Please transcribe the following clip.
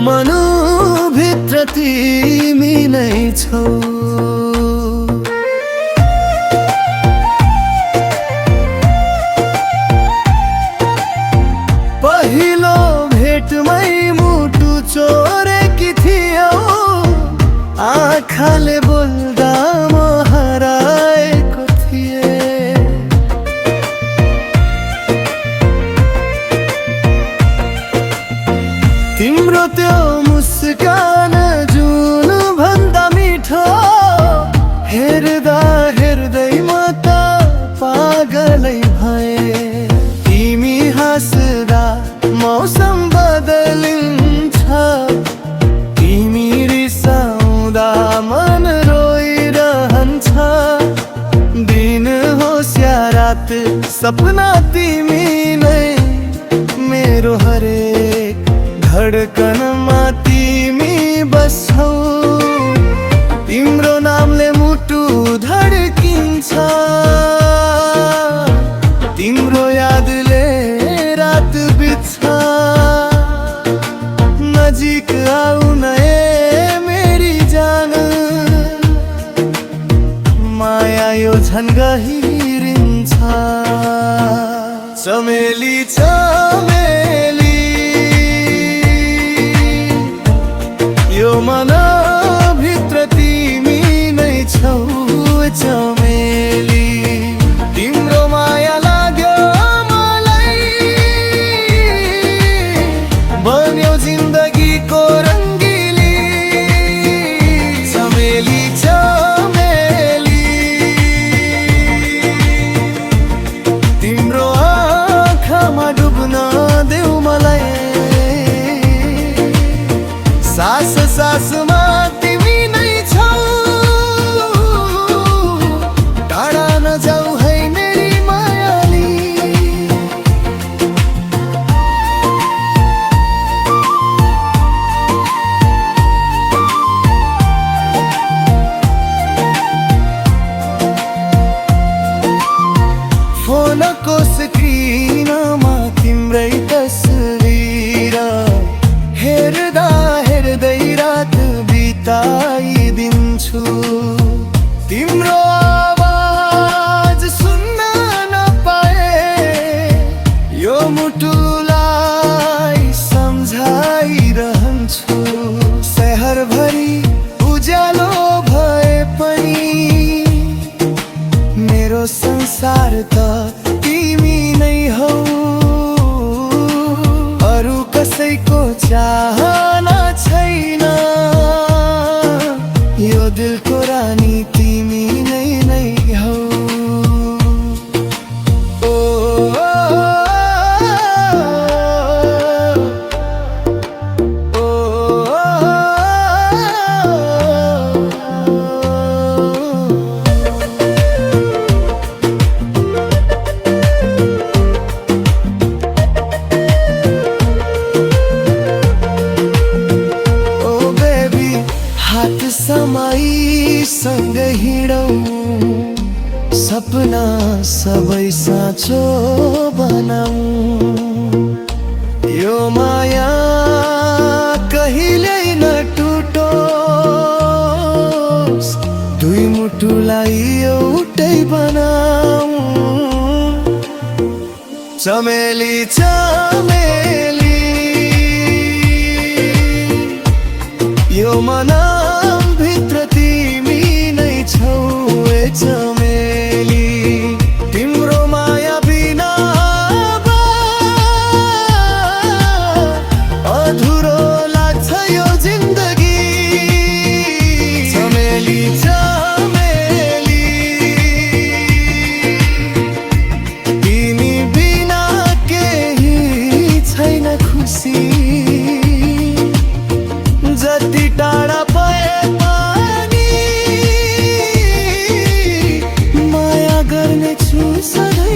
मनभित्र तिमी नै छौ। पहिलो भेटमै मुटु चोरेकी थियौ, आँखाले बोल्दा म हराएको थिएँ। तिम्रो त्यो मुस्कान जुन भन्दा मिठो, हेर्दा हेर्दै म त पागलै भएँ। तिमी हाँस्दा मौसम बदलिन्छ, तिमी रिसाउँदा मन रोइरहन्छ। दिन होस् या रात सपना तिमी नै, मेरो हरेक धडकनमा तिमी बस्छौ। तिम्रो नामले मुटु धड्किन्छ, तिम्रो यादले रात बित्छ। नजिक आउन ए मेरी जान, माया यो झन् गहिरिन्छ। चमेली चमेली यो मनभित्र तिमी नै छौ। चमेली तिम्रो माया लाग्यो मलाई, बन्यो जिन्दगीको रङ्गिली। चमेली चमेली तिम्रो आँखामा डुब्न देऊ मलाई। सास सासमा तिमी नै छौ, टाढा नजाऊ है मेरी मायाली। फोनको स्क्रिनमा तिम्रै तस्बिर हेर्दा हेर्दै रात बिताइदिन्छु। तिम्रो आवाज सुन्न नपाए यो मुटुलाई सम्झाइरहन्छु। शहरभरि उज्यालो भए पनि मेरो संसार त तिमी नै हौ। अरू कसैको चाहना छैन, यो दिलको रानी तिमी नै हौ। ओ, ओ, हात समाईसँग हिँडौँ, सपना सबै साँचो बनाऊ। यो माया कहिल्यै नटुटोस्, दुई मुटुलाई एउटै बनाऊ। चमेली चमेली यो मनभित्र तिमी नै छौ। चमेली तिम्रो माया बिना अधुरो लाग्छ यो जिन्दगी। चमेली चमेली तिमी बिना केही छैन खुसी। जति टाढा भए पनि माया गर्नेछु सधैँ।